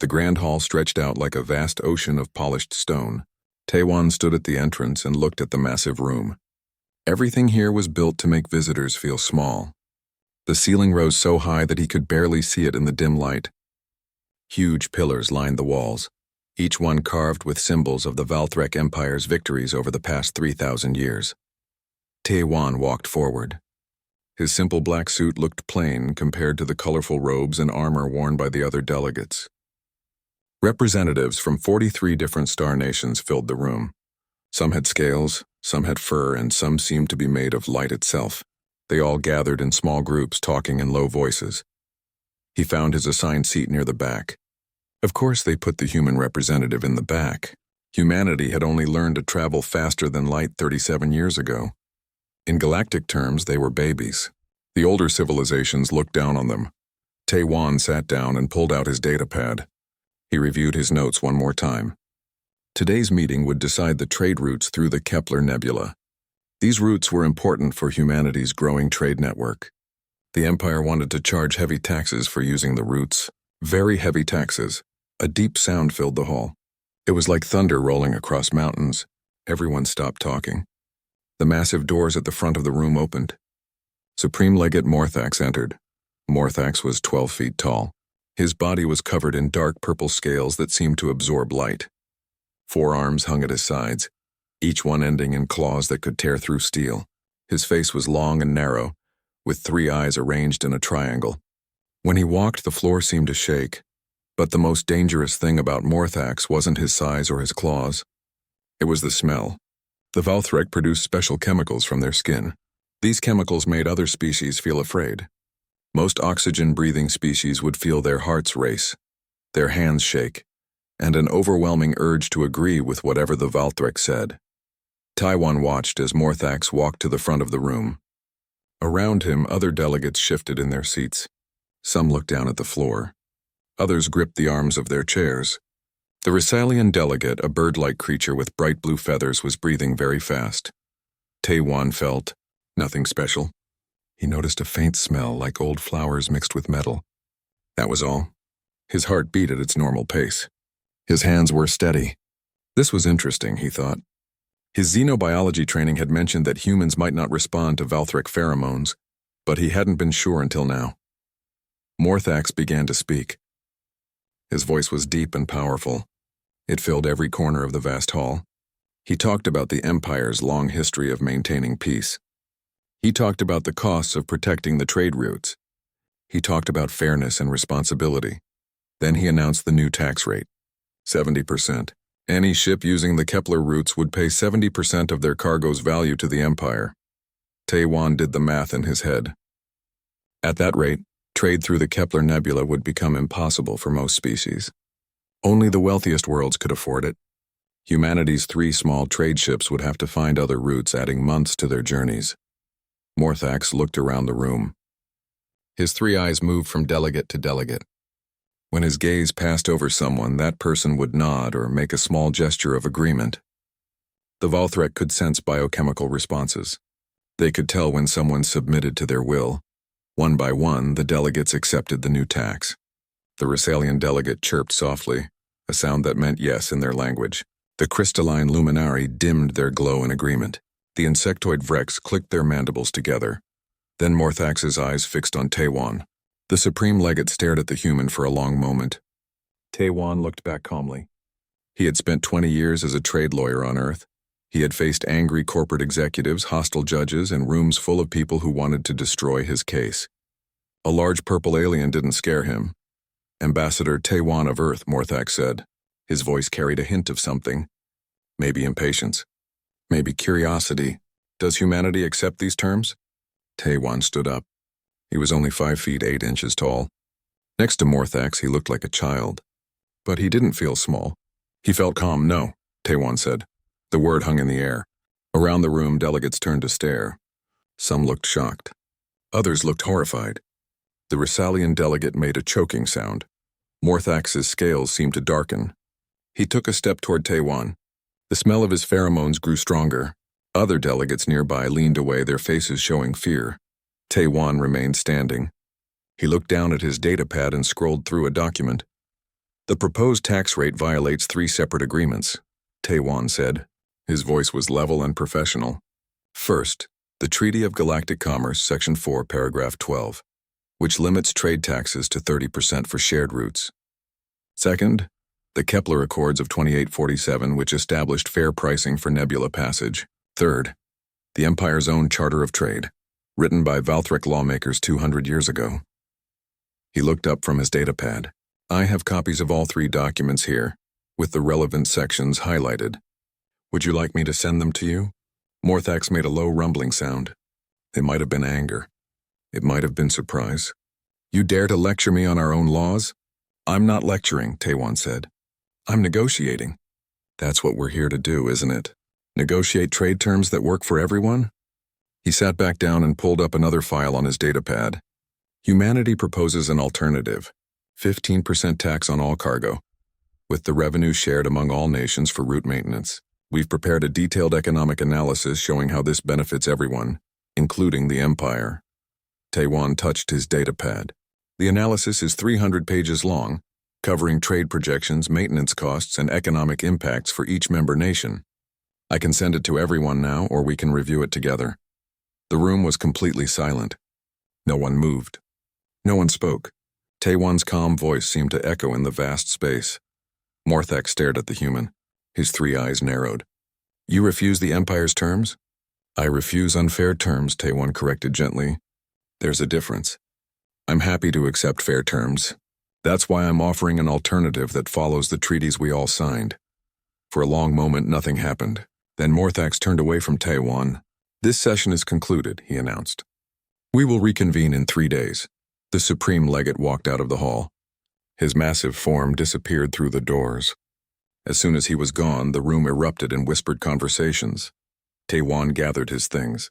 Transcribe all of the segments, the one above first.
The grand hall stretched out like a vast ocean of polished stone. Taewon stood at the entrance and looked at the massive room. Everything here was built to make visitors feel small. The ceiling rose so high that he could barely see it in the dim light. Huge pillars lined the walls, each one carved with symbols of the Valthrek Empire's victories over the past 3,000 years. Taewon walked forward. His simple black suit looked plain compared to the colorful robes and armor worn by the other delegates. Representatives from 43 different star nations filled the room. Some had scales, some had fur, and some seemed to be made of light itself. They all gathered in small groups, talking in low voices. He found his assigned seat near the back. Of course, they put the human representative in the back. Humanity had only learned to travel faster than light 37 years ago. In galactic terms, they were babies. The older civilizations looked down on them. Taewon sat down and pulled out his datapad. He reviewed his notes one more time. Today's meeting would decide the trade routes through the Kepler Nebula. These routes were important for humanity's growing trade network. The Empire wanted to charge heavy taxes for using the routes. Very heavy taxes. A deep sound filled the hall. It was like thunder rolling across mountains. Everyone stopped talking. The massive doors at the front of the room opened. Supreme Legate Morthax entered. Morthax was 12 feet tall. His body was covered in dark purple scales that seemed to absorb light. 4 arms hung at his sides, each one ending in claws that could tear through steel. His face was long and narrow, with 3 eyes arranged in a triangle. When he walked, the floor seemed to shake. But the most dangerous thing about Morthax wasn't his size or his claws. It was the smell. The Valthrek produced special chemicals from their skin. These chemicals made other species feel afraid. Most oxygen-breathing species would feel their hearts race, their hands shake, and an overwhelming urge to agree with whatever the Valthrek said. Taewon watched as Morthax walked to the front of the room. Around him, other delegates shifted in their seats. Some looked down at the floor. Others gripped the arms of their chairs. The Rhysalian delegate, a bird-like creature with bright blue feathers, was breathing very fast. Taewon felt nothing special. He noticed a faint smell like old flowers mixed with metal. That was all. His heart beat at its normal pace. His hands were steady. This was interesting, he thought. His xenobiology training had mentioned that humans might not respond to Valthrek pheromones, but he hadn't been sure until now. Morthax began to speak. His voice was deep and powerful. It filled every corner of the vast hall. He talked about the Empire's long history of maintaining peace. He talked about the costs of protecting the trade routes. He talked about fairness and responsibility. Then he announced the new tax rate, 70%. Any ship using the Kepler routes would pay 70% of their cargo's value to the Empire. Taewon did the math in his head. At that rate, trade through the Kepler Nebula would become impossible for most species. Only the wealthiest worlds could afford it. Humanity's 3 small trade ships would have to find other routes, adding months to their journeys. Morthax looked around the room. His 3 eyes moved from delegate to delegate. When his gaze passed over someone, that person would nod or make a small gesture of agreement. The Valthrek could sense biochemical responses. They could tell when someone submitted to their will. One by one, the delegates accepted the new tax. The Rhysalian delegate chirped softly, a sound that meant yes in their language. The crystalline luminari dimmed their glow in agreement. The insectoid Vrex clicked their mandibles together. Then Morthax's eyes fixed on Taewon. The Supreme Legate stared at the human for a long moment. Taewon looked back calmly. He had spent 20 years as a trade lawyer on Earth. He had faced angry corporate executives, hostile judges, and rooms full of people who wanted to destroy his case. A large purple alien didn't scare him. Ambassador Taewon of Earth, Morthax said. His voice carried a hint of something. Maybe impatience. Maybe curiosity. Does humanity accept these terms? Taewon stood up. He was only 5 feet 8 inches tall. Next to Morthax, he looked like a child. But he didn't feel small. He felt calm. No, Taewon said. The word hung in the air. Around the room, delegates turned to stare. Some looked shocked. Others looked horrified. The Rhysalian delegate made a choking sound. Morthax's scales seemed to darken. He took a step toward Taewon. The smell of his pheromones grew stronger. Other delegates nearby leaned away, their faces showing fear. Taewon remained standing. He looked down at his datapad and scrolled through a document. The proposed tax rate violates 3 separate agreements, Taewon said. His voice was level and professional. First, the Treaty of Galactic Commerce, Section 4, Paragraph 12, which limits trade taxes to 30% for shared routes. Second, the Kepler Accords of 2847, which established fair pricing for nebula passage. Third, the Empire's own Charter of Trade, written by Valthric lawmakers 200 years ago. He looked up from his datapad. I have copies of all 3 documents here, with the relevant sections highlighted. Would you like me to send them to you? Morthax made a low rumbling sound. It might have been anger. It might have been surprise. You dare to lecture me on our own laws? I'm not lecturing, Taewon said. I'm negotiating. That's what we're here to do, isn't it? Negotiate trade terms that work for everyone? He sat back down and pulled up another file on his datapad. Humanity proposes an alternative, 15% tax on all cargo, with the revenue shared among all nations for route maintenance. We've prepared a detailed economic analysis showing how this benefits everyone, including the Empire. Taewon touched his datapad. The analysis is 300 pages long, covering trade projections, maintenance costs, and economic impacts for each member nation. I can send it to everyone now, or we can review it together. The room was completely silent. No one moved. No one spoke. Taewon's calm voice seemed to echo in the vast space. Morthax stared at the human. His 3 eyes narrowed. You refuse the Empire's terms? I refuse unfair terms, Taewon corrected gently. There's a difference. I'm happy to accept fair terms. That's why I'm offering an alternative that follows the treaties we all signed. For a long moment, nothing happened. Then Morthax turned away from Taewon. This session is concluded, he announced. We will reconvene in 3 days. The Supreme Legate walked out of the hall. His massive form disappeared through the doors. As soon as he was gone, the room erupted in whispered conversations. Taewon gathered his things.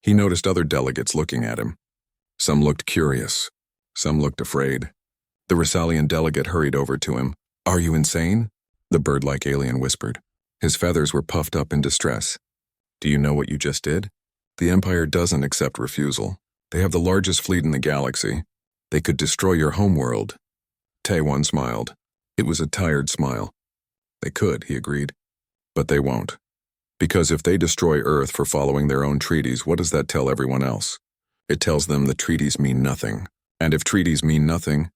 He noticed other delegates looking at him. Some looked curious. Some looked afraid. The Rissalian delegate hurried over to him. Are you insane? The bird-like alien whispered. His feathers were puffed up in distress. Do you know what you just did? The Empire doesn't accept refusal. They have the largest fleet in the galaxy. They could destroy your homeworld. Taewon smiled. It was a tired smile. They could, he agreed. But they won't. Because if they destroy Earth for following their own treaties, what does that tell everyone else? It tells them the treaties mean nothing. And if treaties mean nothing,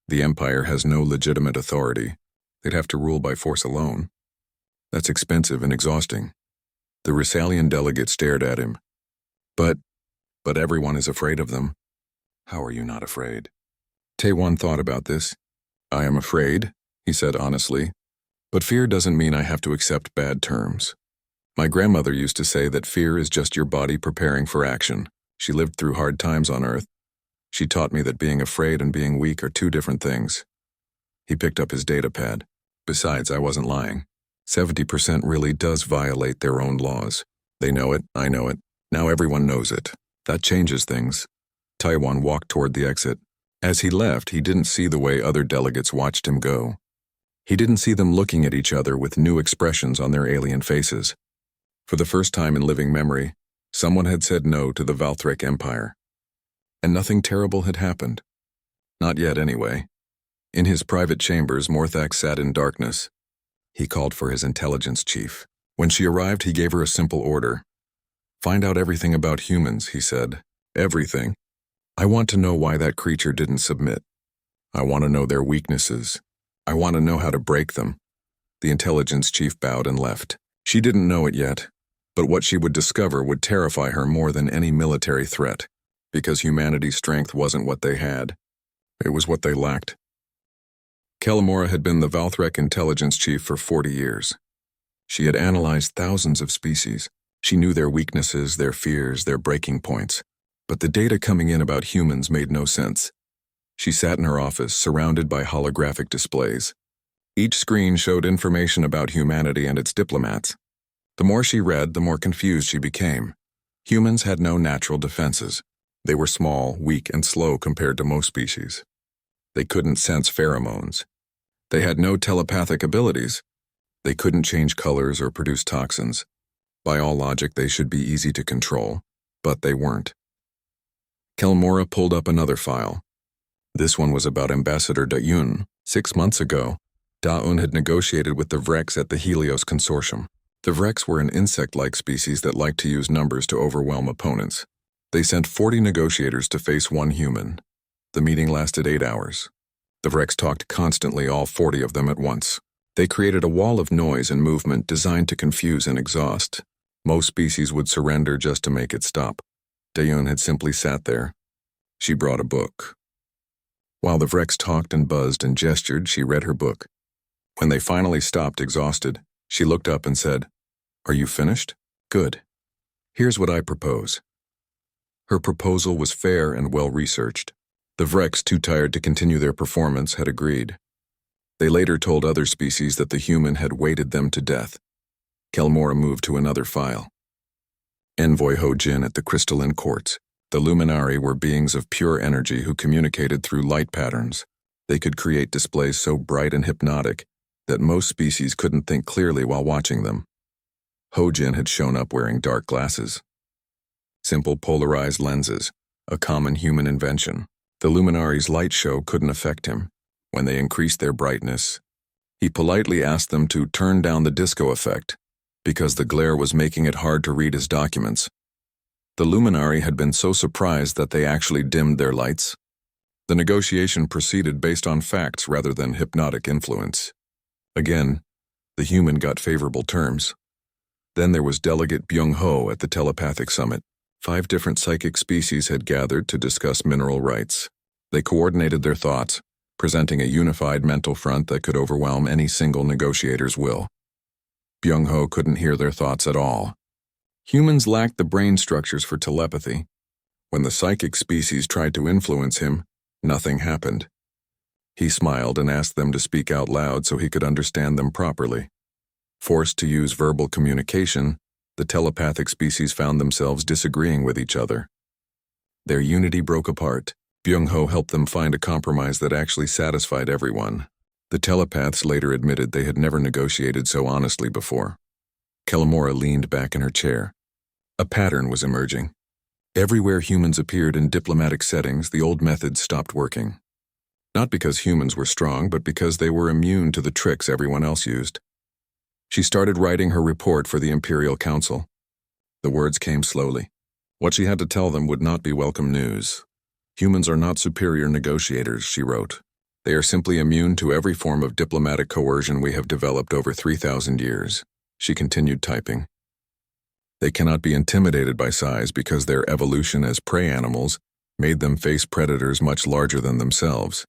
the Empire has no legitimate authority. They'd have to rule by force alone. That's expensive and exhausting. The Rissalian delegate stared at him. But everyone is afraid of them. How are you not afraid? Taewon thought about this. I am afraid, he said honestly. But fear doesn't mean I have to accept bad terms. My grandmother used to say that fear is just your body preparing for action. She lived through hard times on Earth. She taught me that being afraid and being weak are 2 different things. He picked up his datapad. Besides, I wasn't lying. 70% really does violate their own laws. They know it, I know it. Now everyone knows it. That changes things. Taewon walked toward the exit. As he left, he didn't see the way other delegates watched him go. He didn't see them looking at each other with new expressions on their alien faces. For the first time in living memory, someone had said no to the Valthric Empire. And nothing terrible had happened. Not yet, anyway. In his private chambers, Morthax sat in darkness. He called for his intelligence chief. When she arrived, he gave her a simple order. Find out everything about humans, he said. Everything. I want to know why that creature didn't submit. I want to know their weaknesses. I want to know how to break them. The intelligence chief bowed and left. She didn't know it yet, but what she would discover would terrify her more than any military threat, because humanity's strength wasn't what they had. It was what they lacked. Kellamora had been the Valthric intelligence chief for 40 years. She had analyzed thousands of species. She knew their weaknesses, their fears, their breaking points. But the data coming in about humans made no sense. She sat in her office, surrounded by holographic displays. Each screen showed information about humanity and its diplomats. The more she read, the more confused she became. Humans had no natural defenses. They were small, weak, and slow compared to most species. They couldn't sense pheromones. They had no telepathic abilities. They couldn't change colors or produce toxins. By all logic, they should be easy to control, but they weren't. Kellamora pulled up another file. This one was about Ambassador Dayun. 6 months ago, Daun had negotiated with the Vrex at the Helios Consortium. The Vrex were an insect-like species that liked to use numbers to overwhelm opponents. They sent 40 negotiators to face one human. The meeting lasted 8 hours. The Vrex talked constantly, all 40 of them at once. They created a wall of noise and movement designed to confuse and exhaust. Most species would surrender just to make it stop. Dayun had simply sat there. She brought a book. While the Vrex talked and buzzed and gestured, she read her book. When they finally stopped exhausted, she looked up and said, "Are you finished? Good. Here's what I propose." Her proposal was fair and well-researched. The Vrex, too tired to continue their performance, had agreed. They later told other species that the human had weighted them to death. Kelmora moved to another file. Envoy Ho-Jin at the Crystalline Courts. The Luminari were beings of pure energy who communicated through light patterns. They could create displays so bright and hypnotic that most species couldn't think clearly while watching them. Ho-Jin had shown up wearing dark glasses. Simple polarized lenses, a common human invention. The Luminari's light show couldn't affect him. When they increased their brightness, he politely asked them to turn down the disco effect, because the glare was making it hard to read his documents. The Luminari had been so surprised that they actually dimmed their lights. The negotiation proceeded based on facts rather than hypnotic influence. Again, the human got favorable terms. Then there was Delegate Byung-ho at the Telepathic Summit. 5 different psychic species had gathered to discuss mineral rights. They coordinated their thoughts, presenting a unified mental front that could overwhelm any single negotiator's will. Byung-ho couldn't hear their thoughts at all. Humans lacked the brain structures for telepathy. When the psychic species tried to influence him, nothing happened. He smiled and asked them to speak out loud so he could understand them properly. Forced to use verbal communication, the telepathic species found themselves disagreeing with each other. Their unity broke apart. Byung-ho helped them find a compromise that actually satisfied everyone. The telepaths later admitted they had never negotiated so honestly before. Kelmora leaned back in her chair. A pattern was emerging. Everywhere humans appeared in diplomatic settings, the old methods stopped working. Not because humans were strong, but because they were immune to the tricks everyone else used. She started writing her report for the Imperial Council. The words came slowly. What she had to tell them would not be welcome news. Humans are not superior negotiators, she wrote. They are simply immune to every form of diplomatic coercion we have developed over 3,000 years. She continued typing. They cannot be intimidated by size because their evolution as prey animals made them face predators much larger than themselves.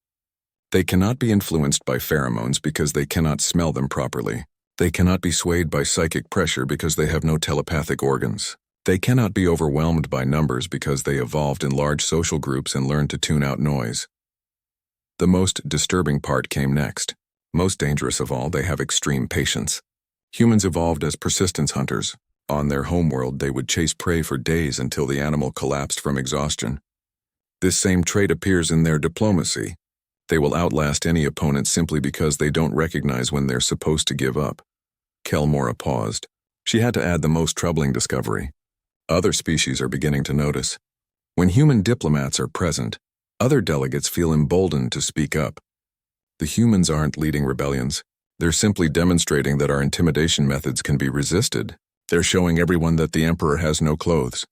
They cannot be influenced by pheromones because they cannot smell them properly. They cannot be swayed by psychic pressure because they have no telepathic organs. They cannot be overwhelmed by numbers because they evolved in large social groups and learned to tune out noise. The most disturbing part came next. Most dangerous of all, they have extreme patience. Humans evolved as persistence hunters. On their homeworld, they would chase prey for days until the animal collapsed from exhaustion. This same trait appears in their diplomacy. They will outlast any opponent simply because they don't recognize when they're supposed to give up. Kelmora paused. She had to add the most troubling discovery. Other species are beginning to notice. When human diplomats are present, other delegates feel emboldened to speak up. The humans aren't leading rebellions. They're simply demonstrating that our intimidation methods can be resisted. They're showing everyone that the Emperor has no clothes.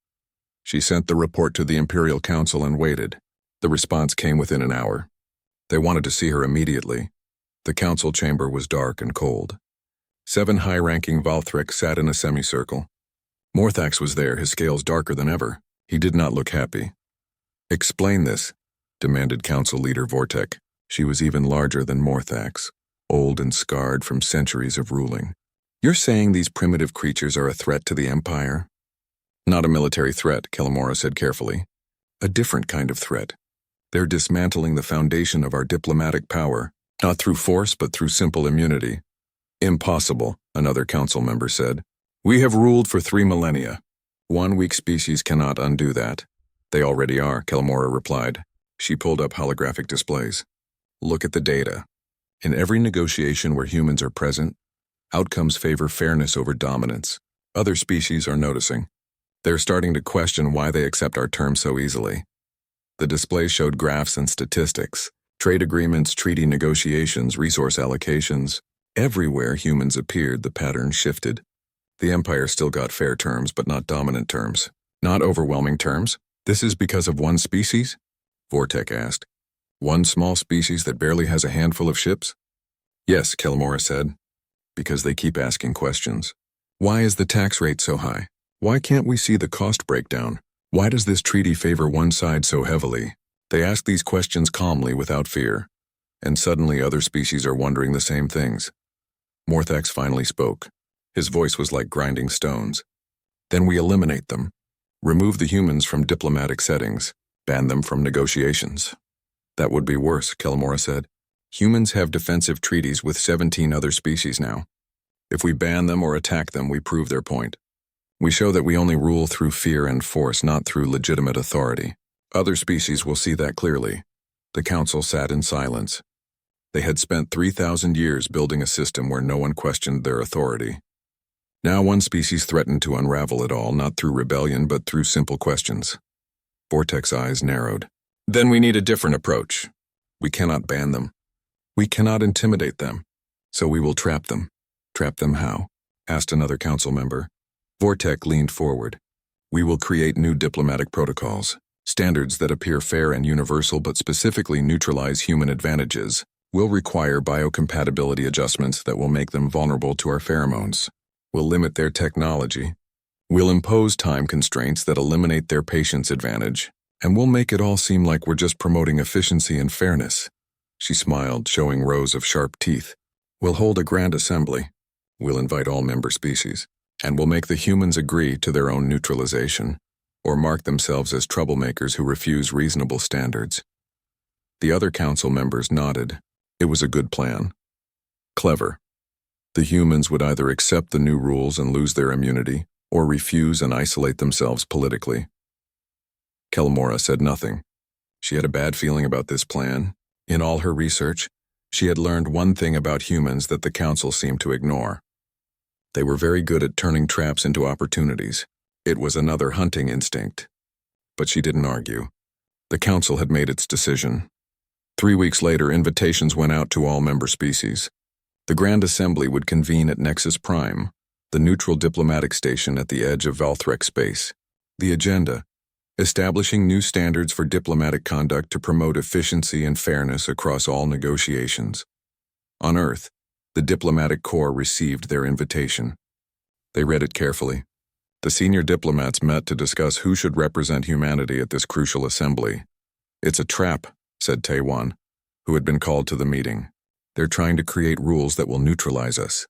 She sent the report to the Imperial Council and waited. The response came within an hour. They wanted to see her immediately. The council chamber was dark and cold. 7 high-ranking Valthrek sat in a semicircle. Morthax was there, his scales darker than ever. He did not look happy. "Explain this," demanded Council Leader Vortek. She was even larger than Morthax, old and scarred from centuries of ruling. "You're saying these primitive creatures are a threat to the Empire?" "Not a military threat," Kelmora said carefully. "A different kind of threat. They're dismantling the foundation of our diplomatic power, not through force but through simple immunity." "Impossible," another council member said. "We have ruled for 3 millennia. One weak species cannot undo that." "They already are," Kelmora replied. She pulled up holographic displays. "Look at the data. In every negotiation where humans are present, outcomes favor fairness over dominance. Other species are noticing. They're starting to question why they accept our terms so easily." The display showed graphs and statistics, trade agreements, treaty negotiations, resource allocations. Everywhere humans appeared, the pattern shifted. The Empire still got fair terms, but not dominant terms. Not overwhelming terms. This is because of one species? Vortek asked. One small species that barely has a handful of ships? Yes, Kilmora said. Because they keep asking questions. Why is the tax rate so high? Why can't we see the cost breakdown? Why does this treaty favor one side so heavily? They ask these questions calmly without fear. And suddenly other species are wondering the same things. Morthax finally spoke. His voice was like grinding stones. Then we eliminate them. Remove the humans from diplomatic settings. Ban them from negotiations. That would be worse, Kilmora said. Humans have defensive treaties with 17 other species now. If we ban them or attack them, we prove their point. We show that we only rule through fear and force, not through legitimate authority. Other species will see that clearly. The council sat in silence. They had spent 3,000 years building a system where no one questioned their authority. Now one species threatened to unravel it all, not through rebellion, but through simple questions. Vortek's eyes narrowed. Then we need a different approach. We cannot ban them. We cannot intimidate them. So we will trap them. Trap them how? Asked another council member. Vortek leaned forward. We will create new diplomatic protocols, standards that appear fair and universal but specifically neutralize human advantages. We'll require biocompatibility adjustments that will make them vulnerable to our pheromones. We'll limit their technology. We'll impose time constraints that eliminate their patience advantage. And we'll make it all seem like we're just promoting efficiency and fairness. She smiled, showing rows of sharp teeth. We'll hold a grand assembly. We'll invite all member species. And we'll make the humans agree to their own neutralization, or mark themselves as troublemakers who refuse reasonable standards. The other council members nodded. It was a good plan. Clever. The humans would either accept the new rules and lose their immunity, or refuse and isolate themselves politically. Kilmora said nothing. She had a bad feeling about this plan. In all her research, she had learned one thing about humans that the council seemed to ignore. They were very good at turning traps into opportunities. It was another hunting instinct. But she didn't argue. The council had made its decision. 3 weeks later, invitations went out to all member species. The Grand Assembly would convene at Nexus Prime, the neutral diplomatic station at the edge of Valthrek space. The agenda: establishing new standards for diplomatic conduct to promote efficiency and fairness across all negotiations. On Earth, the diplomatic corps received their invitation. They read it carefully. The senior diplomats met to discuss who should represent humanity at this crucial assembly. It's a trap, said Taewon, who had been called to the meeting. They're trying to create rules that will neutralize us.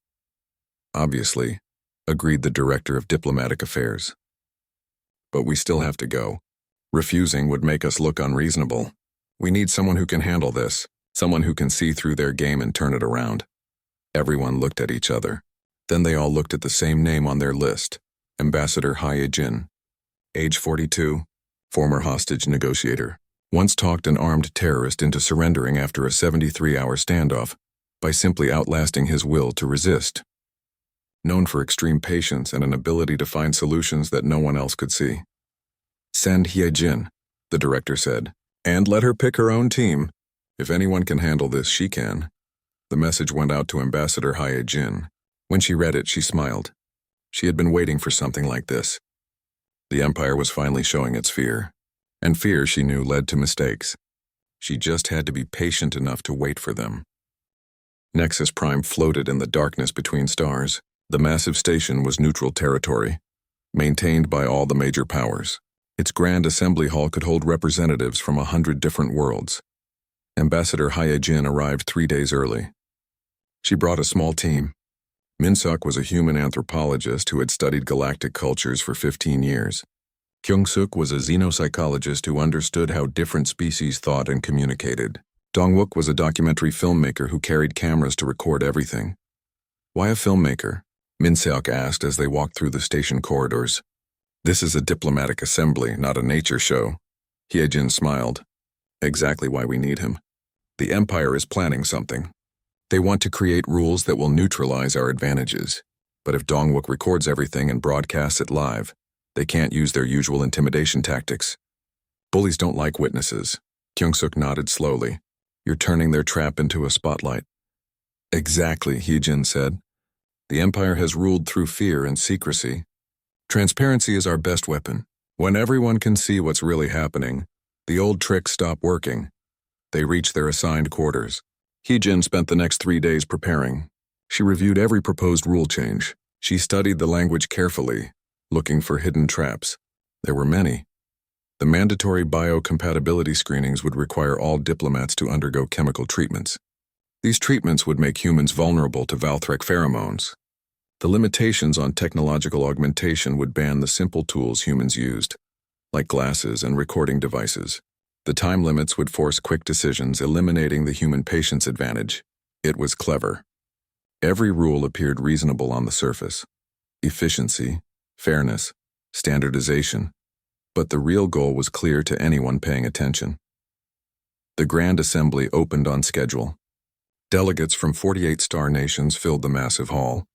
Obviously, agreed the Director of Diplomatic Affairs. But we still have to go. Refusing would make us look unreasonable. We need someone who can handle this, someone who can see through their game and turn it around. Everyone looked at each other. Then they all looked at the same name on their list, Ambassador Hae-jin. Age 42, former hostage negotiator. Once talked an armed terrorist into surrendering after a 73-hour standoff by simply outlasting his will to resist. Known for extreme patience and an ability to find solutions that no one else could see. Send Hae-jin, the director said, and let her pick her own team. If anyone can handle this, she can. The message went out to Ambassador Hae-jin. When she read it, she smiled. She had been waiting for something like this. The Empire was finally showing its fear. And fear, she knew, led to mistakes. She just had to be patient enough to wait for them. Nexus Prime floated in the darkness between stars. The massive station was neutral territory, maintained by all the major powers. Its Grand Assembly Hall could hold representatives from 100 different worlds. Ambassador Hae-jin arrived 3 days early. She brought a small team. Min-suk was a human anthropologist who had studied galactic cultures for 15 years. Kyung-suk was a xenopsychologist who understood how different species thought and communicated. Dong-wook was a documentary filmmaker who carried cameras to record everything. Why a filmmaker? Min-seok asked as they walked through the station corridors. This is a diplomatic assembly, not a nature show. Hae-jin smiled. Exactly why we need him. The Empire is planning something. They want to create rules that will neutralize our advantages. But if Dong-wook records everything and broadcasts it live, they can't use their usual intimidation tactics. Bullies don't like witnesses. Kyung-suk nodded slowly. You're turning their trap into a spotlight. Exactly, Hee-jin said. The Empire has ruled through fear and secrecy. Transparency is our best weapon. When everyone can see what's really happening, the old tricks stop working. They reach their assigned quarters. Hee-jin spent the next 3 days preparing. She reviewed every proposed rule change. She studied the language carefully, looking for hidden traps. There were many. The mandatory biocompatibility screenings would require all diplomats to undergo chemical treatments. These treatments would make humans vulnerable to Valthrek pheromones. The limitations on technological augmentation would ban the simple tools humans used, like glasses and recording devices. The time limits would force quick decisions, eliminating the human patient's advantage. It was clever. Every rule appeared reasonable on the surface. Efficiency, fairness, standardization. But the real goal was clear to anyone paying attention. The Grand Assembly opened on schedule. Delegates from 48 star nations filled the massive hall.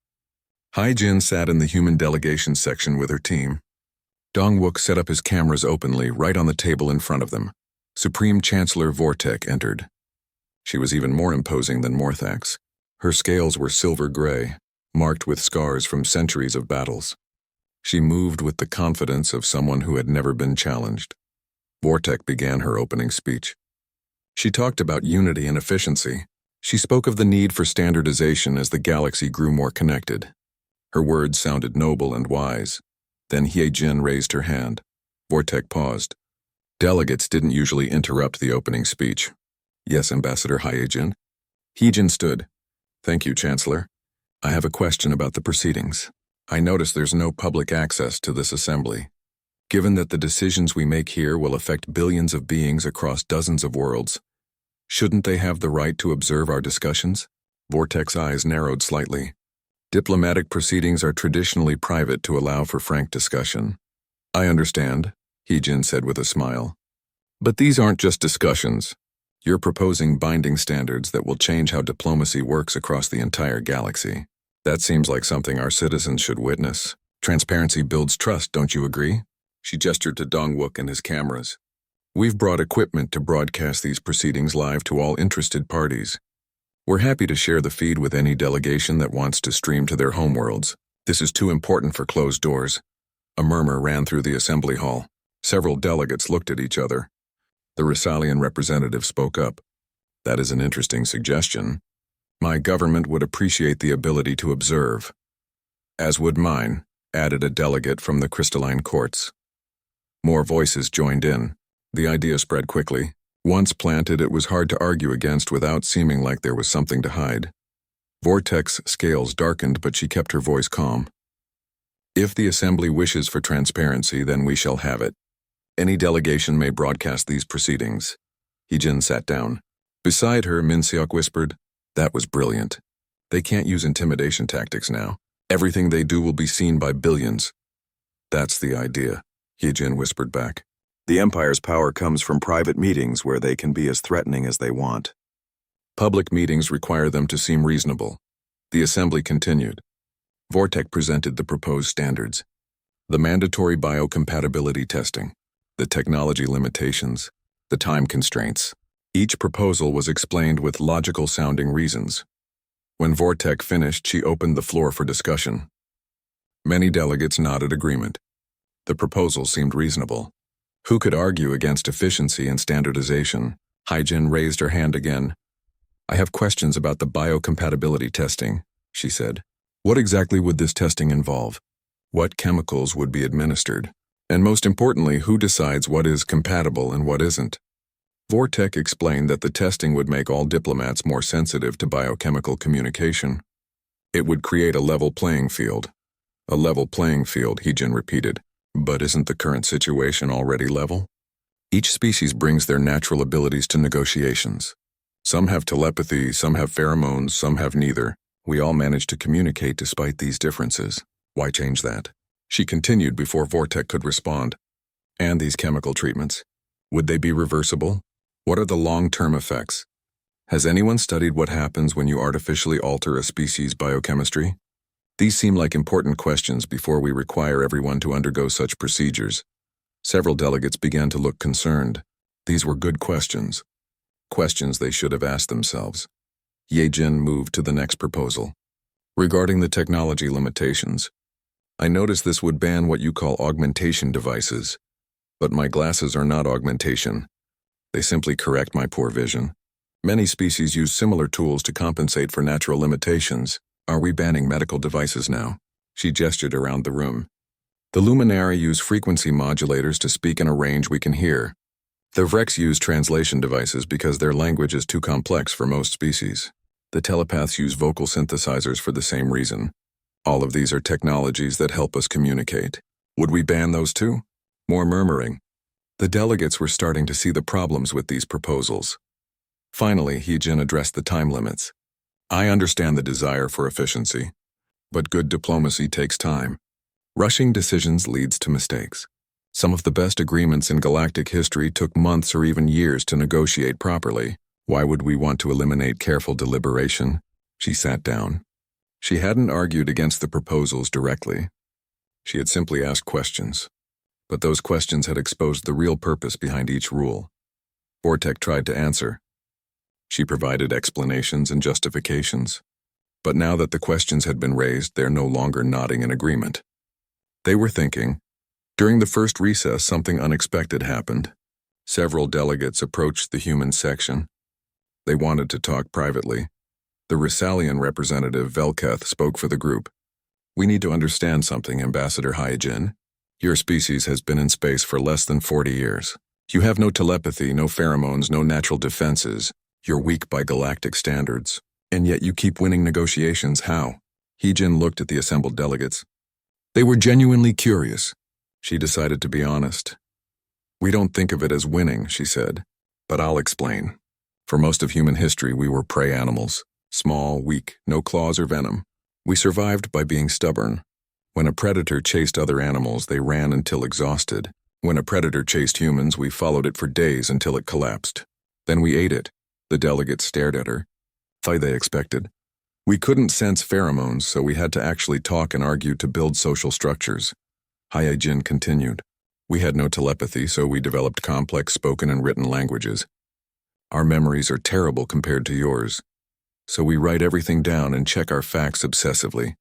Hai-jin sat in the human delegation section with her team. Dong-wook set up his cameras openly right on the table in front of them. Supreme Chancellor Vortek entered. She was even more imposing than Morthax. Her scales were silver gray, marked with scars from centuries of battles. She moved with the confidence of someone who had never been challenged. Vortek began her opening speech. She talked about unity and efficiency. She spoke of the need for standardization as the galaxy grew more connected. Her words sounded noble and wise. Then Hye-jin raised her hand. Vortek paused. Delegates didn't usually interrupt the opening speech. Yes, Ambassador Hye-jin. Hye-jin stood. Thank you, Chancellor. I have a question about the proceedings. I notice there's no public access to this assembly. Given that the decisions we make here will affect billions of beings across dozens of worlds, shouldn't they have the right to observe our discussions? Vortek's eyes narrowed slightly. Diplomatic proceedings are traditionally private to allow for frank discussion. I understand, Hye-jin said with a smile. But these aren't just discussions. You're proposing binding standards that will change how diplomacy works across the entire galaxy. That seems like something our citizens should witness. Transparency builds trust, don't you agree? She gestured to Dong-wook and his cameras. We've brought equipment to broadcast these proceedings live to all interested parties. We're happy to share the feed with any delegation that wants to stream to their homeworlds. This is too important for closed doors. A murmur ran through the assembly hall. Several delegates looked at each other. The Rissalian representative spoke up. That is an interesting suggestion. My government would appreciate the ability to observe. As would mine, added a delegate from the crystalline courts. More voices joined in. The idea spread quickly. Once planted, it was hard to argue against without seeming like there was something to hide. Vortek's scales darkened, but she kept her voice calm. If the assembly wishes for transparency, then we shall have it. Any delegation may broadcast these proceedings. Hee-jin sat down. Beside her, Min-seok whispered, That was brilliant. They can't use intimidation tactics now. Everything they do will be seen by billions. That's the idea, Hee-jin whispered back. The Empire's power comes from private meetings where they can be as threatening as they want. Public meetings require them to seem reasonable. The assembly continued. Vortek presented the proposed standards. The mandatory biocompatibility testing, the technology limitations, the time constraints. Each proposal was explained with logical-sounding reasons. When Vortek finished, she opened the floor for discussion. Many delegates nodded agreement. The proposal seemed reasonable. Who could argue against efficiency and standardization? Hye-jin raised her hand again. I have questions about the biocompatibility testing, she said. What exactly would this testing involve? What chemicals would be administered? And most importantly, who decides what is compatible and what isn't? Vortek explained that the testing would make all diplomats more sensitive to biochemical communication. It would create a level playing field. A level playing field, Hee-jin repeated. But isn't the current situation already level? Each species brings their natural abilities to negotiations. Some have telepathy, some have pheromones, some have neither. We all manage to communicate despite these differences. Why change that? She continued before Vortek could respond. And these chemical treatments? Would they be reversible? What are the long-term effects? Has anyone studied what happens when you artificially alter a species' biochemistry? These seem like important questions before we require everyone to undergo such procedures. Several delegates began to look concerned. These were good questions. Questions they should have asked themselves. Ye-Jin moved to the next proposal. Regarding the technology limitations, I noticed this would ban what you call augmentation devices. But my glasses are not augmentation. They simply correct my poor vision. Many species use similar tools to compensate for natural limitations. Are we banning medical devices now? She gestured around the room. The Luminari use frequency modulators to speak in a range we can hear. The Vrex use translation devices because their language is too complex for most species. The telepaths use vocal synthesizers for the same reason. All of these are technologies that help us communicate. Would we ban those too? More murmuring. The delegates were starting to see the problems with these proposals. Finally, Ye-Jin addressed the time limits. I understand the desire for efficiency, but good diplomacy takes time. Rushing decisions leads to mistakes. Some of the best agreements in galactic history took months or even years to negotiate properly. Why would we want to eliminate careful deliberation? She sat down. She hadn't argued against the proposals directly. She had simply asked questions. But those questions had exposed the real purpose behind each rule. Vortek tried to answer. She provided explanations and justifications. But now that the questions had been raised, they're no longer nodding in agreement. They were thinking. During the first recess, something unexpected happened. Several delegates approached the human section. They wanted to talk privately. The Rissalian representative, Velketh, spoke for the group. We need to understand something, Ambassador Ye-Jin. Your species has been in space for less than 40 years. You have no telepathy, no pheromones, no natural defenses. You're weak by galactic standards. And yet you keep winning negotiations. How? Ye-Jin looked at the assembled delegates. They were genuinely curious. She decided to be honest. We don't think of it as winning, she said. But I'll explain. For most of human history, we were prey animals. Small, weak, no claws or venom. We survived by being stubborn. When a predator chased other animals, they ran until exhausted. When a predator chased humans, we followed it for days until it collapsed. Then we ate it. The delegates stared at her. They expected. We couldn't sense pheromones, so we had to actually talk and argue to build social structures. Ye-Jin continued. We had no telepathy, so we developed complex spoken and written languages. Our memories are terrible compared to yours. So we write everything down and check our facts obsessively.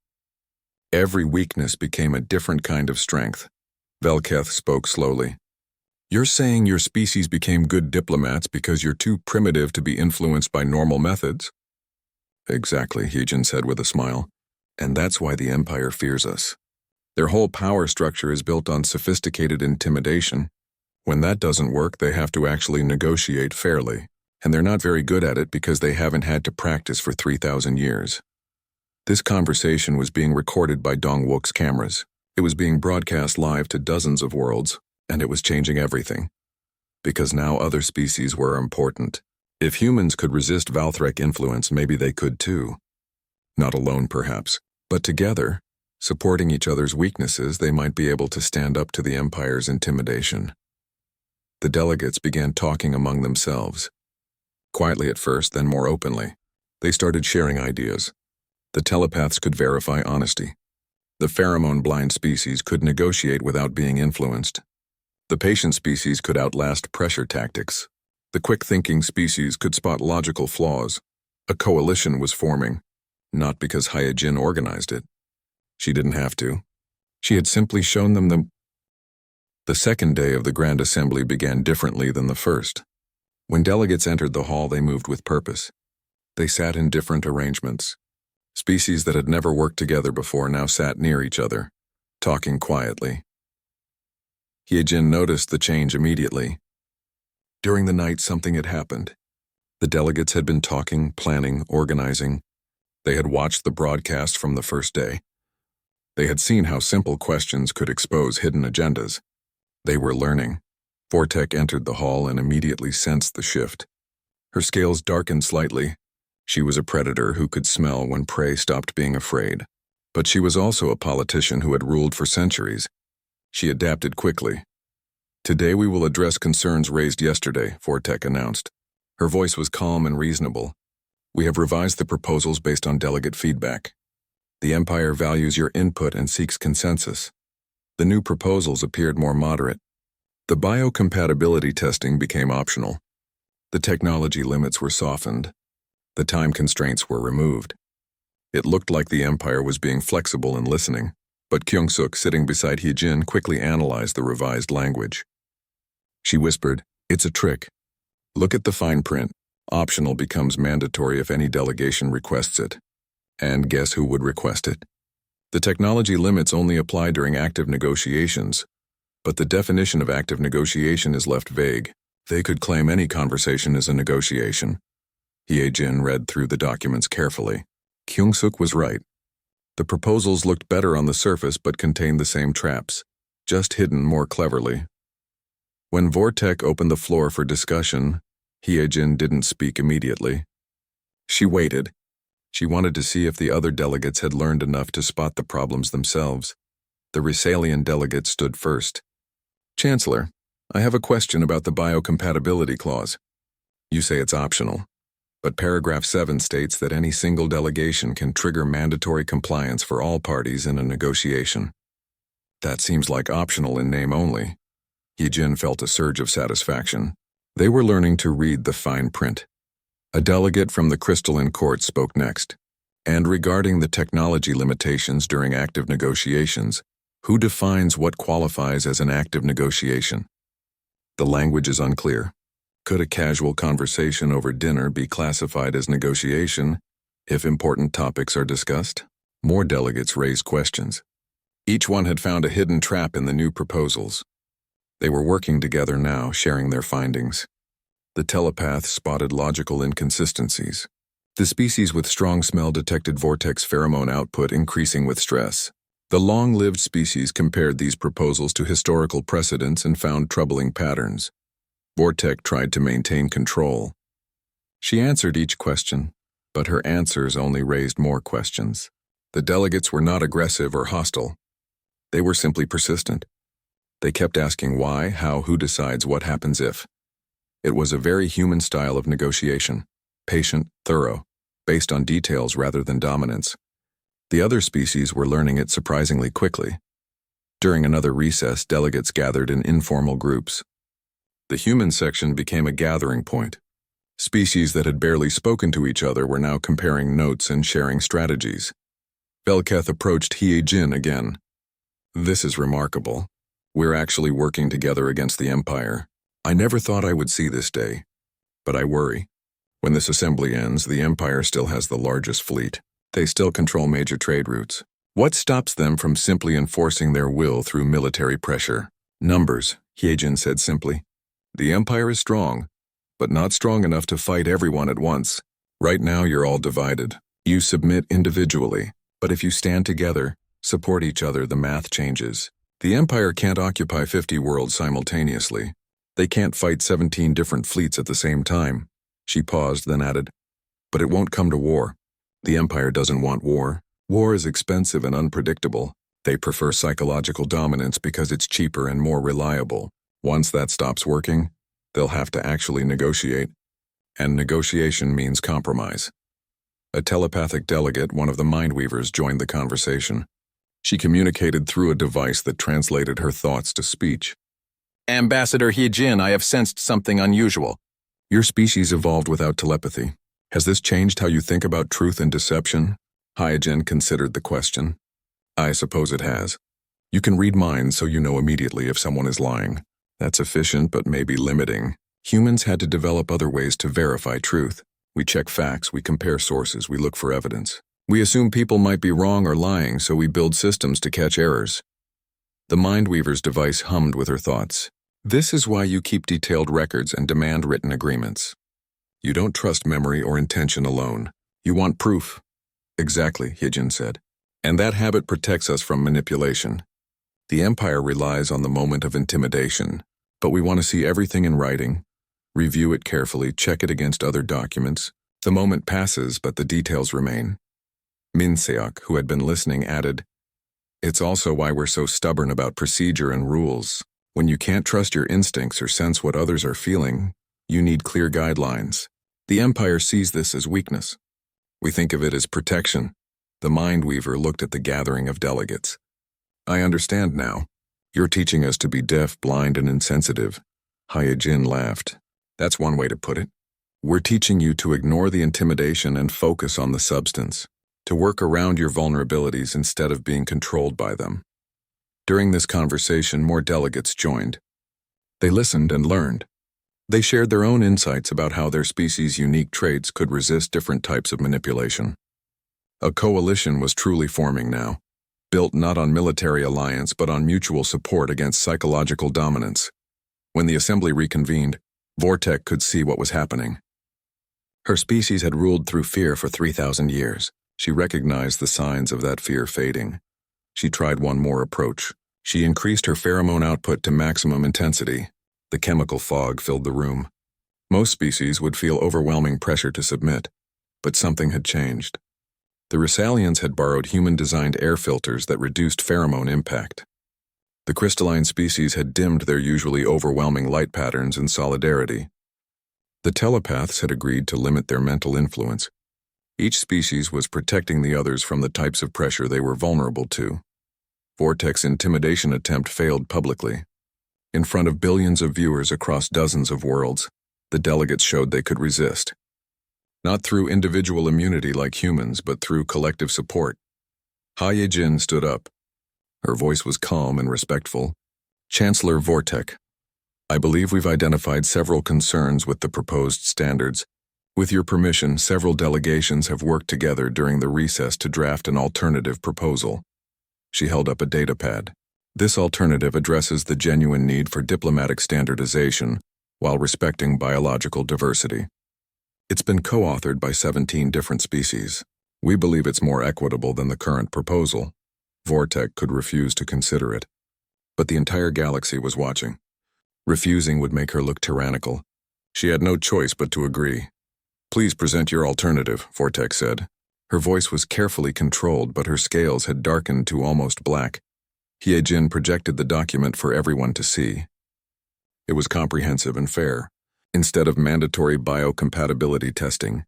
Every weakness became a different kind of strength. Velketh spoke slowly. You're saying your species became good diplomats because you're too primitive to be influenced by normal methods? Exactly, Ye-Jin said with a smile. And that's why the Empire fears us. Their whole power structure is built on sophisticated intimidation. When that doesn't work, they have to actually negotiate fairly. And they're not very good at it because they haven't had to practice for 3,000 years. This conversation was being recorded by Dongwook's cameras. It was being broadcast live to dozens of worlds, and it was changing everything. Because now other species were important. If humans could resist Valthrek influence, maybe they could too. Not alone, perhaps, but together, supporting each other's weaknesses, they might be able to stand up to the Empire's intimidation. The delegates began talking among themselves. Quietly at first, then more openly. They started sharing ideas. The telepaths could verify honesty. The pheromone-blind species could negotiate without being influenced. The patient species could outlast pressure tactics. The quick-thinking species could spot logical flaws. A coalition was forming, not because Ye-Jin organized it. She didn't have to. She had simply shown them the second day of the Grand Assembly began differently than the first. When delegates entered the hall, they moved with purpose. They sat in different arrangements. Species that had never worked together before now sat near each other, talking quietly. Ye-Jin noticed the change immediately. During the night, something had happened. The delegates had been talking, planning, organizing. They had watched the broadcast from the first day. They had seen how simple questions could expose hidden agendas. They were learning. Vortek entered the hall and immediately sensed the shift. Her scales darkened slightly. She was a predator who could smell when prey stopped being afraid. But she was also a politician who had ruled for centuries. She adapted quickly. Today we will address concerns raised yesterday, Vortek announced. Her voice was calm and reasonable. We have revised the proposals based on delegate feedback. The Empire values your input and seeks consensus. The new proposals appeared more moderate. The biocompatibility testing became optional. The technology limits were softened. The time constraints were removed. It looked like the Empire was being flexible and listening, but Kyung-suk, sitting beside Hee-jin, quickly analyzed the revised language. She whispered, "It's a trick. Look at the fine print. Optional becomes mandatory if any delegation requests it. And guess who would request it? The technology limits only apply during active negotiations, but the definition of active negotiation is left vague. They could claim any conversation is a negotiation." Hee-jin read through the documents carefully. Kyung-suk was right. The proposals looked better on the surface but contained the same traps, just hidden more cleverly. When Vortek opened the floor for discussion, Hee-jin didn't speak immediately. She waited. She wanted to see if the other delegates had learned enough to spot the problems themselves. The Resalian delegate stood first. "Chancellor, I have a question about the biocompatibility clause. You say it's optional, but paragraph 7 states that any single delegation can trigger mandatory compliance for all parties in a negotiation. That seems like optional in name only." Hee-jin felt a surge of satisfaction. They were learning to read the fine print. A delegate from the Crystalline Court spoke next. "And regarding the technology limitations during active negotiations, who defines what qualifies as an active negotiation? The language is unclear. Could a casual conversation over dinner be classified as negotiation if important topics are discussed?" More delegates raised questions. Each one had found a hidden trap in the new proposals. They were working together now, sharing their findings. The telepath spotted logical inconsistencies. The species with strong smell detected Vortek's pheromone output increasing with stress. The long-lived species compared these proposals to historical precedents and found troubling patterns. Vortek tried to maintain control. She answered each question, but her answers only raised more questions. The delegates were not aggressive or hostile. They were simply persistent. They kept asking why, how, who decides, what happens if. It was a very human style of negotiation, patient, thorough, based on details rather than dominance. The other species were learning it surprisingly quickly. During another recess, delegates gathered in informal groups. The human section became a gathering point. Species that had barely spoken to each other were now comparing notes and sharing strategies. Velketh approached Hee-jin again. "This is remarkable. We're actually working together against the Empire. I never thought I would see this day, but I worry. When this assembly ends, the Empire still has the largest fleet. They still control major trade routes. What stops them from simply enforcing their will through military pressure?" "Numbers," Hee-jin said simply. "The Empire is strong, but not strong enough to fight everyone at once. Right now you're all divided. You submit individually, but if you stand together, support each other, the math changes. The Empire can't occupy 50 worlds simultaneously. They can't fight 17 different fleets at the same time." She paused, then added, "But it won't come to war. The Empire doesn't want war. War is expensive and unpredictable. They prefer psychological dominance because it's cheaper and more reliable. Once that stops working, they'll have to actually negotiate. And negotiation means compromise." A telepathic delegate, one of the Mindweavers, joined the conversation. She communicated through a device that translated her thoughts to speech. "Ambassador Hee-jin, I have sensed something unusual. Your species evolved without telepathy. Has this changed how you think about truth and deception?" Hee-jin considered the question. "I suppose it has. You can read minds so you know immediately if someone is lying. That's efficient but maybe limiting. Humans had to develop other ways to verify truth. We check facts, we compare sources, we look for evidence. We assume people might be wrong or lying, so we build systems to catch errors." The Mindweaver's device hummed with her thoughts. "This is why you keep detailed records and demand written agreements. You don't trust memory or intention alone. You want proof." "Exactly," Hee-jin said. "And that habit protects us from manipulation. The Empire relies on the moment of intimidation, but we want to see everything in writing, review it carefully, check it against other documents. The moment passes, but the details remain." Min Seok, who had been listening, added, "It's also why we're so stubborn about procedure and rules. When you can't trust your instincts or sense what others are feeling, you need clear guidelines. The Empire sees this as weakness. We think of it as protection." The Mindweaver looked at the gathering of delegates. "I understand now. You're teaching us to be deaf, blind, and insensitive. Hyejin laughed. That's one way to put it. We're teaching you to ignore the intimidation and focus on the substance, to work around your vulnerabilities instead of being controlled by them. During this conversation, more delegates joined. They listened and learned. They shared their own insights about how their species' unique traits could resist different types of manipulation. A coalition was truly forming now, built not on military alliance but on mutual support against psychological dominance. When the assembly reconvened, Vortek could see what was happening. Her species had ruled through fear for 3,000 years. She recognized the signs of that fear fading. She tried one more approach. She increased her pheromone output to maximum intensity. The chemical fog filled the room. Most species would feel overwhelming pressure to submit, but something had changed. The Rhysalians had borrowed human-designed air filters that reduced pheromone impact. The crystalline species had dimmed their usually overwhelming light patterns in solidarity. The telepaths had agreed to limit their mental influence. Each species was protecting the others from the types of pressure they were vulnerable to. Vortek's intimidation attempt failed publicly. In front of billions of viewers across dozens of worlds, the delegates showed they could resist. Not through individual immunity like humans, but through collective support. Hyejin stood up. Her voice was calm and respectful. Chancellor Vortek, I believe we've identified several concerns with the proposed standards. With your permission, several delegations have worked together during the recess to draft an alternative proposal. She held up a datapad. This alternative addresses the genuine need for diplomatic standardization while respecting biological diversity. It's been co-authored by 17 different species. We believe it's more equitable than the current proposal. Vortek could refuse to consider it. But the entire galaxy was watching. Refusing would make her look tyrannical. She had no choice but to agree. Please present your alternative, Vortek said. Her voice was carefully controlled, but her scales had darkened to almost black. Hyejin projected the document for everyone to see. It was comprehensive and fair. Instead of mandatory biocompatibility testing,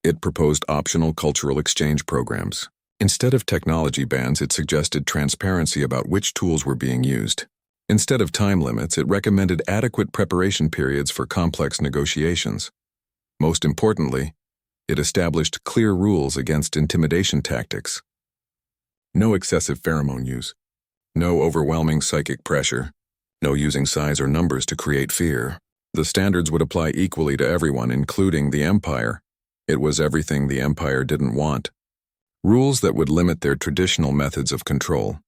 it proposed optional cultural exchange programs. Instead of technology bans, it suggested transparency about which tools were being used. Instead of time limits, it recommended adequate preparation periods for complex negotiations. Most importantly, it established clear rules against intimidation tactics. No excessive pheromone use. No overwhelming psychic pressure. No using size or numbers to create fear. The standards would apply equally to everyone, including the Empire. It was everything the Empire didn't want. Rules that would limit their traditional methods of control.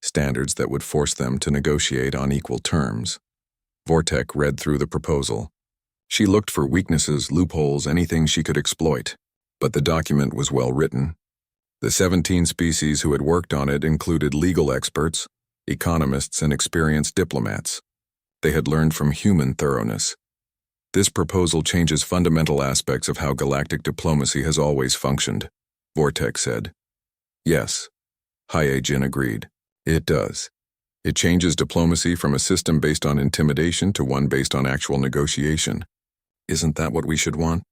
Standards that would force them to negotiate on equal terms. Vortek read through the proposal. She looked for weaknesses, loopholes, anything she could exploit. But the document was well written. The 17 species who had worked on it included legal experts, economists, and experienced diplomats. They had learned from human thoroughness. This proposal changes fundamental aspects of how galactic diplomacy has always functioned, Vortek said. Yes, Hyejin agreed. It does. It changes diplomacy from a system based on intimidation to one based on actual negotiation. Isn't that what we should want?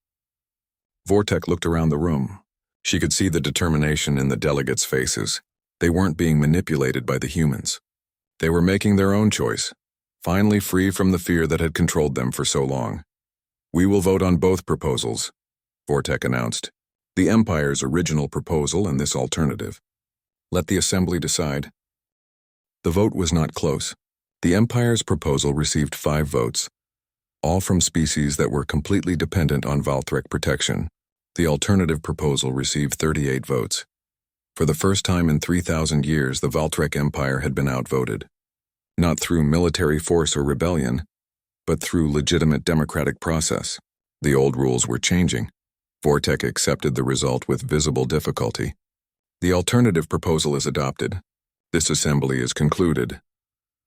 Vortek looked around the room. She could see the determination in the delegates' faces. They weren't being manipulated by the humans. They were making their own choice, finally free from the fear that had controlled them for so long. We will vote on both proposals, Vortek announced. The Empire's original proposal and this alternative. Let the Assembly decide. The vote was not close. The Empire's proposal received 5 votes, all from species that were completely dependent on Valthrek protection. The alternative proposal received 38 votes. For the first time in 3,000 years, the Valthrek Empire had been outvoted. Not through military force or rebellion, but through legitimate democratic process. The old rules were changing. Vortek accepted the result with visible difficulty. The alternative proposal is adopted. This assembly is concluded.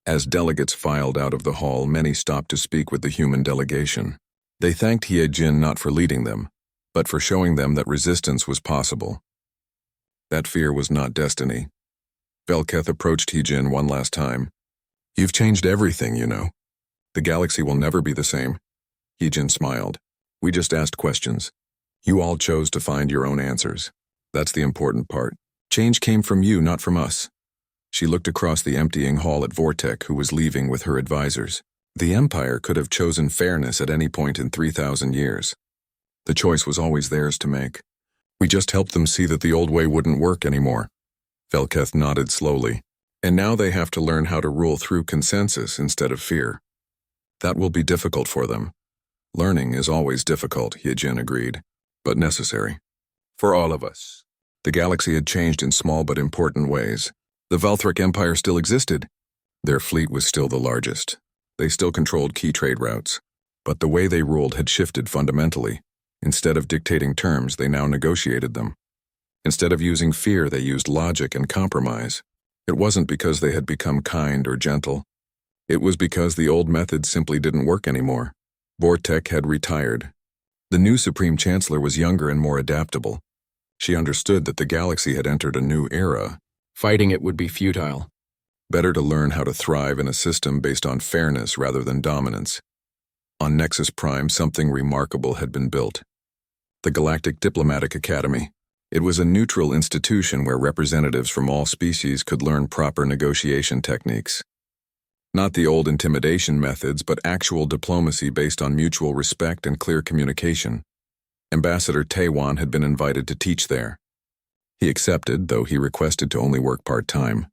As delegates filed out of the hall, many stopped to speak with the human delegation. They thanked Hyejin not for leading them, but for showing them that resistance was possible. That fear was not destiny. Velketh approached Hyejin one last time. You've changed everything, you know. The galaxy will never be the same. Hyejin smiled. We just asked questions. You all chose to find your own answers. That's the important part. Change came from you, not from us. She looked across the emptying hall at Vortek, who was leaving with her advisors. The Empire could have chosen fairness at any point in 3,000 years. The choice was always theirs to make. We just helped them see that the old way wouldn't work anymore. Velketh nodded slowly. And now they have to learn how to rule through consensus instead of fear. That will be difficult for them. Learning is always difficult, Yijin agreed, but necessary. For all of us. The galaxy had changed in small but important ways. The Valthric Empire still existed. Their fleet was still the largest. They still controlled key trade routes. But the way they ruled had shifted fundamentally. Instead of dictating terms, they now negotiated them. Instead of using fear, they used logic and compromise. It wasn't because they had become kind or gentle. It was because the old methods simply didn't work anymore. Vortek had retired. The new Supreme Chancellor was younger and more adaptable. She understood that the galaxy had entered a new era. Fighting it would be futile. Better to learn how to thrive in a system based on fairness rather than dominance. On Nexus Prime, something remarkable had been built. The Galactic Diplomatic Academy. It was a neutral institution where representatives from all species could learn proper negotiation techniques. Not the old intimidation methods, but actual diplomacy based on mutual respect and clear communication. Ambassador Taiwan had been invited to teach there. He accepted, though he requested to only work part-time.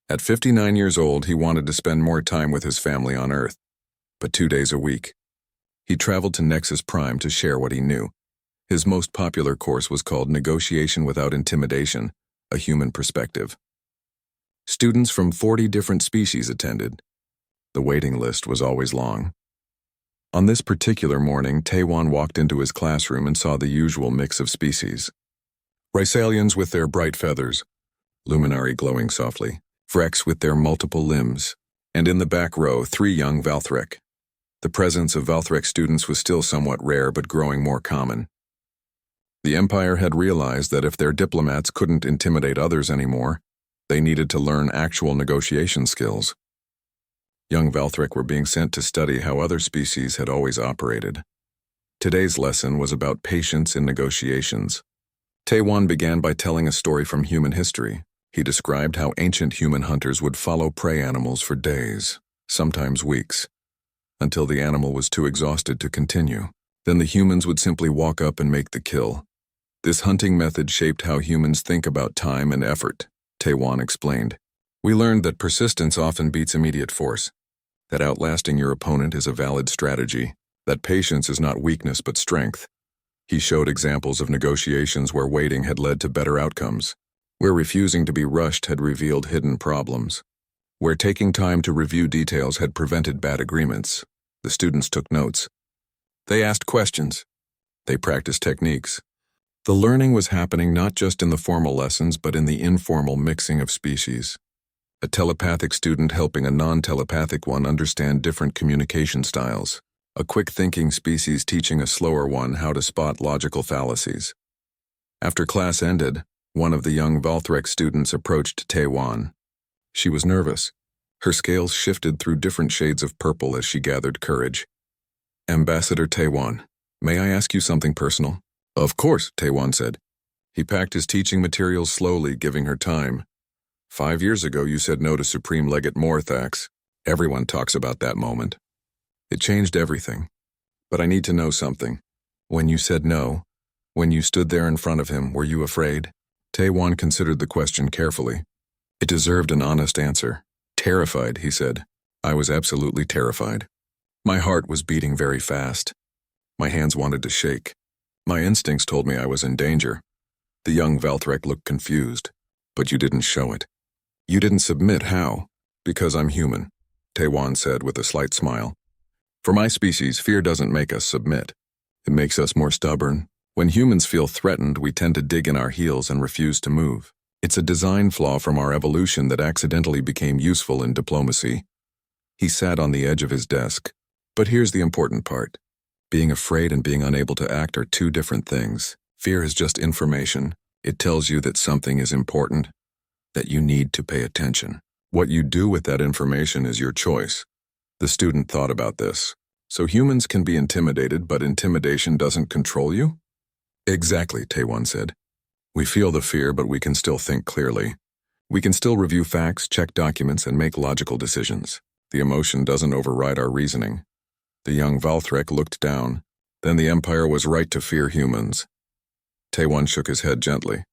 At 59 years old, he wanted to spend more time with his family on Earth, but 2 days a week. He traveled to Nexus Prime to share what he knew. His most popular course was called Negotiation Without Intimidation, a Human Perspective. Students from 40 different species attended. The waiting list was always long. On this particular morning, Taiwan walked into his classroom and saw the usual mix of species. Rysalians with their bright feathers, Luminari glowing softly, Vrex with their multiple limbs, and in the back row, 3 young Valthrek. The presence of Valthrek students was still somewhat rare but growing more common. The Empire had realized that if their diplomats couldn't intimidate others anymore, they needed to learn actual negotiation skills. Young Valthrek were being sent to study how other species had always operated. Today's lesson was about patience in negotiations. Taiwan began by telling a story from human history. He described how ancient human hunters would follow prey animals for days, sometimes weeks, until the animal was too exhausted to continue. Then the humans would simply walk up and make the kill. This hunting method shaped how humans think about time and effort, Taiwan explained. We learned that persistence often beats immediate force, that outlasting your opponent is a valid strategy, that patience is not weakness but strength. He showed examples of negotiations where waiting had led to better outcomes, where refusing to be rushed had revealed hidden problems, where taking time to review details had prevented bad agreements. The students took notes. They asked questions. They practiced techniques. The learning was happening not just in the formal lessons but in the informal mixing of species. A telepathic student helping a non-telepathic one understand different communication styles. A quick-thinking species teaching a slower one how to spot logical fallacies. After class ended, one of the young Valthrek students approached Taiwan. She was nervous. Her scales shifted through different shades of purple as she gathered courage. Ambassador Taiwan, may I ask you something personal? Of course, Taiwan said. He packed his teaching materials slowly, giving her time. 5 years ago, you said no to Supreme Legate Morthax. Everyone talks about that moment. It changed everything. But I need to know something. When you said no, when you stood there in front of him, were you afraid? Taiwan considered the question carefully. It deserved an honest answer. Terrified, he said. I was absolutely terrified. My heart was beating very fast. My hands wanted to shake. My instincts told me I was in danger. The young Valthrek looked confused. But you didn't show it. You didn't submit, how? Because I'm human, Taiwan said with a slight smile. For my species, fear doesn't make us submit. It makes us more stubborn. When humans feel threatened, we tend to dig in our heels and refuse to move. It's a design flaw from our evolution that accidentally became useful in diplomacy. He sat on the edge of his desk. But here's the important part. Being afraid and being unable to act are two different things. Fear is just information. It tells you that something is important, that you need to pay attention. What you do with that information is your choice. The student thought about this. So humans can be intimidated, but intimidation doesn't control you? Exactly, Taiwan said. We feel the fear, but we can still think clearly. We can still review facts, check documents, and make logical decisions. The emotion doesn't override our reasoning. The young Valthrek looked down. Then the Empire was right to fear humans. Taewon shook his head gently.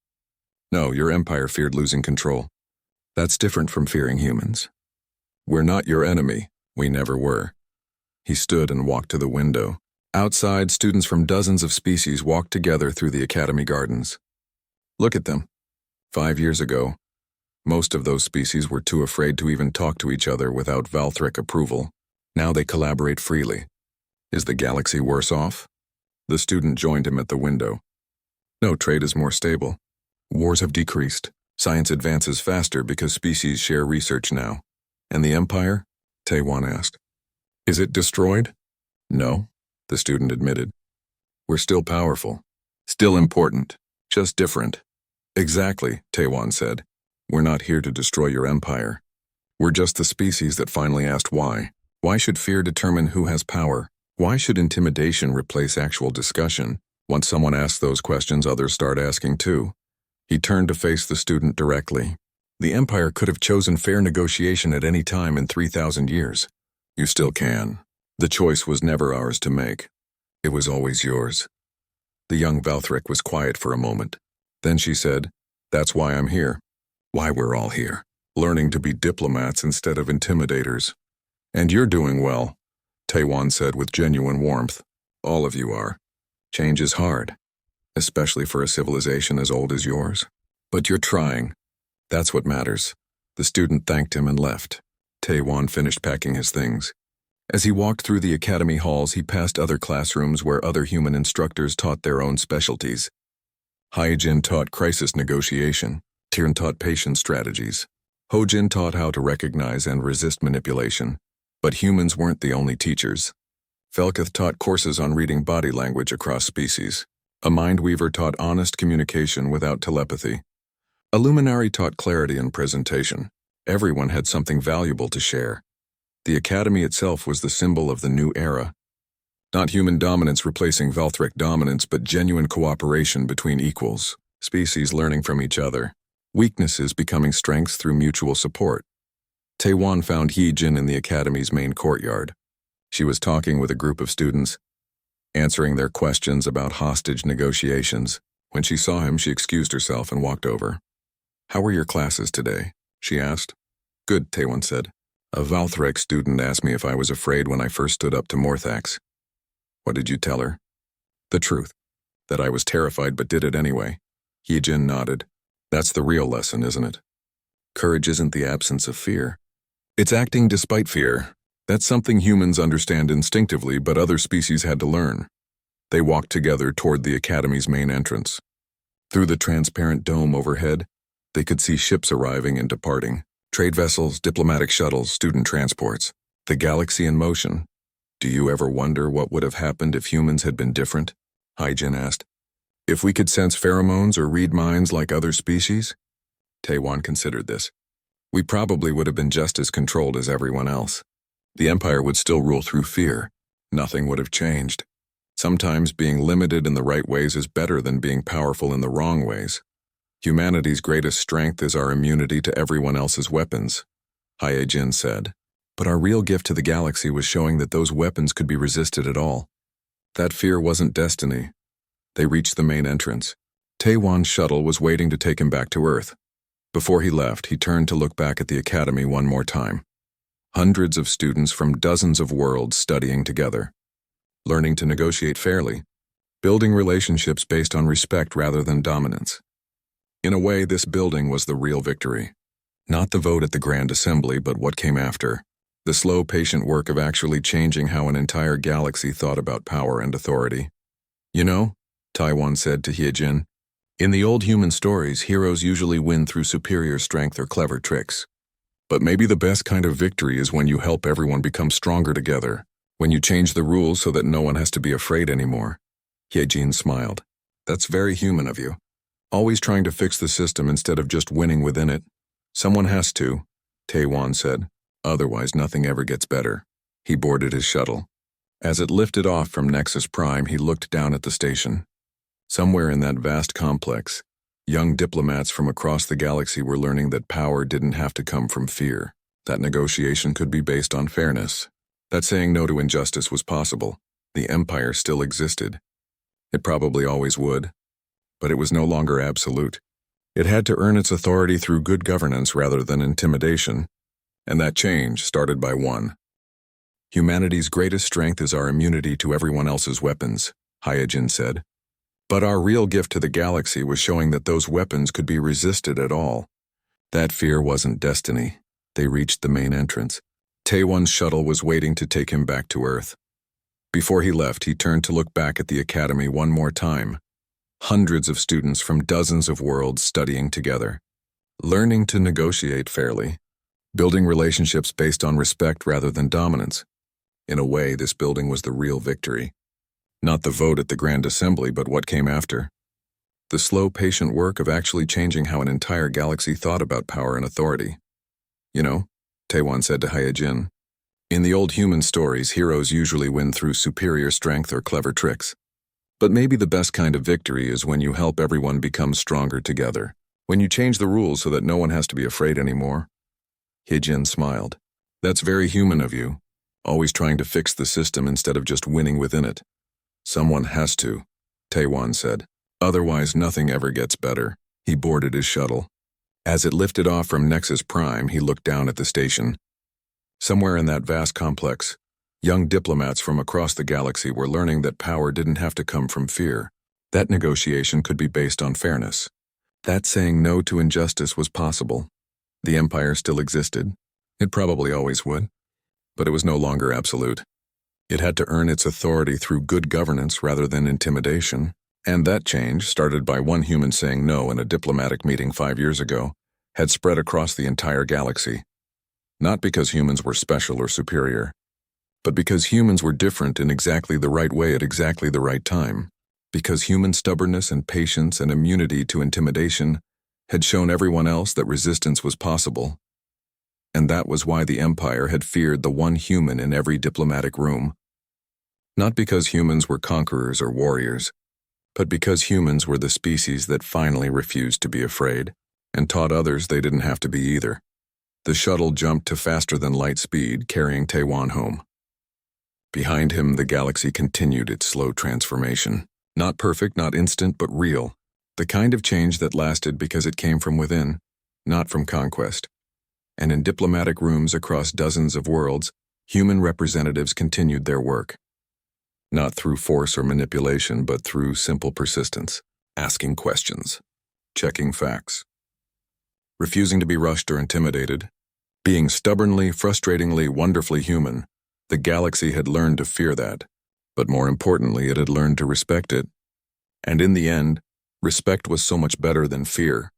No, your Empire feared losing control. That's different from fearing humans. We're not your enemy. We never were. He stood and walked to the window. Outside, students from dozens of species walked together through the academy gardens. Look at them. 5 years ago, most of those species were too afraid to even talk to each other without Valthrek approval. Now they collaborate freely. Is the galaxy worse off? The student joined him at the window. No, trade is more stable. Wars have decreased. Science advances faster because species share research now. And the Empire? Taewon asked. Is it destroyed? No, the student admitted. We're still powerful. Still important. Just different. Exactly, Taewon said. We're not here to destroy your empire. We're just the species that finally asked why. Why should fear determine who has power? Why should intimidation replace actual discussion? Once someone asks those questions, others start asking too. He turned to face the student directly. The Empire could have chosen fair negotiation at any time in 3,000 years. You still can. The choice was never ours to make. It was always yours. The young Valthrek was quiet for a moment. Then she said, That's why I'm here. Why we're all here. Learning to be diplomats instead of intimidators. And you're doing well, Taewon said with genuine warmth. All of you are. Change is hard, especially for a civilization as old as yours. But you're trying. That's what matters. The student thanked him and left. Taewon finished packing his things. As he walked through the academy halls, he passed other classrooms where other human instructors taught their own specialties. Hyejin taught crisis negotiation. Tirn taught patience strategies. Hojin taught how to recognize and resist manipulation. But humans weren't the only teachers. Felketh taught courses on reading body language across species. A Mindweaver taught honest communication without telepathy. A Luminary taught clarity and presentation. Everyone had something valuable to share. The academy itself was the symbol of the new era. Not human dominance replacing Valthrek dominance, but genuine cooperation between equals, species learning from each other, weaknesses becoming strengths through mutual support. Taewon found Hyejin in the academy's main courtyard. She was talking with a group of students, answering their questions about hostage negotiations. When she saw him, she excused herself and walked over. How were your classes today? She asked. Good, Taewon said. A Valthrek student asked me if I was afraid when I first stood up to Morthax. What did you tell her? The truth. That I was terrified but did it anyway. Hyejin nodded. That's the real lesson, isn't it? Courage isn't the absence of fear. It's acting despite fear. That's something humans understand instinctively, but other species had to learn. They walked together toward the academy's main entrance. Through the transparent dome overhead, they could see ships arriving and departing. Trade vessels, diplomatic shuttles, student transports. The galaxy in motion. Do you ever wonder what would have happened if humans had been different? Hyejin asked. If we could sense pheromones or read minds like other species? Taewon considered this. We probably would have been just as controlled as everyone else. The Empire would still rule through fear. Nothing would have changed. Sometimes being limited in the right ways is better than being powerful in the wrong ways. Humanity's greatest strength is our immunity to everyone else's weapons, Hyejin said. But our real gift to the galaxy was showing that those weapons could be resisted at all. That fear wasn't destiny. They reached the main entrance. Taewon's shuttle was waiting to take him back to Earth. Before he left, he turned to look back at the academy one more time. Hundreds of students from dozens of worlds studying together, learning to negotiate fairly, building relationships based on respect rather than dominance. In a way, this building was the real victory. Not the vote at the Grand Assembly, but what came after. The slow, patient work of actually changing how an entire galaxy thought about power and authority. You know, Taewon said to Hyejin, in the old human stories, heroes usually win through superior strength or clever tricks. But maybe the best kind of victory is when you help everyone become stronger together, when you change the rules so that no one has to be afraid anymore. Hyejin smiled. That's very human of you. Always trying to fix the system instead of just winning within it. Someone has to, Taewon said. Otherwise, nothing ever gets better. He boarded his shuttle. As it lifted off from Nexus Prime, he looked down at the station. Somewhere in that vast complex, Young diplomats from across the galaxy were learning that power didn't have to come from fear, that negotiation could be based on fairness, that saying no to injustice was possible. The Empire still existed. It probably always would, but it was no longer absolute. It had to earn its authority through good governance rather than intimidation, and that change started by one. Humanity's greatest strength is our immunity to everyone else's weapons, Hyojin said. But our real gift to the galaxy was showing that those weapons could be resisted at all. That fear wasn't destiny. They reached the main entrance. Taewon's shuttle was waiting to take him back to Earth. Before he left, he turned to look back at the academy one more time. Hundreds of students from dozens of worlds studying together, learning to negotiate fairly, building relationships based on respect rather than dominance. In a way, this building was the real victory. Not the vote at the Grand Assembly, but what came after. The slow, patient work of actually changing how an entire galaxy thought about power and authority. You know, Taewon said to Hyojin, in the old human stories, heroes usually win through superior strength or clever tricks. But maybe the best kind of victory is when you help everyone become stronger together, when you change the rules so that no one has to be afraid anymore. Hyojin smiled. That's very human of you, always trying to fix the system instead of just winning within it. Someone has to, Taewon said. Otherwise, nothing ever gets better. He boarded his shuttle. As it lifted off from Nexus Prime, he looked down at the station. Somewhere in that vast complex, young diplomats from across the galaxy were learning that power didn't have to come from fear. That negotiation could be based on fairness. That saying no to injustice was possible. The Empire still existed. It probably always would. But it was no longer absolute. It had to earn its authority through good governance rather than intimidation, and that change, started by one human saying no in a diplomatic meeting 5 years ago, had spread across the entire galaxy. Not because humans were special or superior, but because humans were different in exactly the right way at exactly the right time, because human stubbornness and patience and immunity to intimidation had shown everyone else that resistance was possible. And that was why the Empire had feared the one human in every diplomatic room. Not because humans were conquerors or warriors, but because humans were the species that finally refused to be afraid, and taught others they didn't have to be either. The shuttle jumped to faster-than-light speed, carrying Taewon home. Behind him, the galaxy continued its slow transformation. Not perfect, not instant, but real. The kind of change that lasted because it came from within, not from conquest. And in diplomatic rooms across dozens of worlds, human representatives continued their work. Not through force or manipulation, but through simple persistence, asking questions, checking facts, refusing to be rushed or intimidated, being stubbornly, frustratingly, wonderfully human. The galaxy had learned to fear that, but more importantly, it had learned to respect it. And in the end, respect was so much better than fear.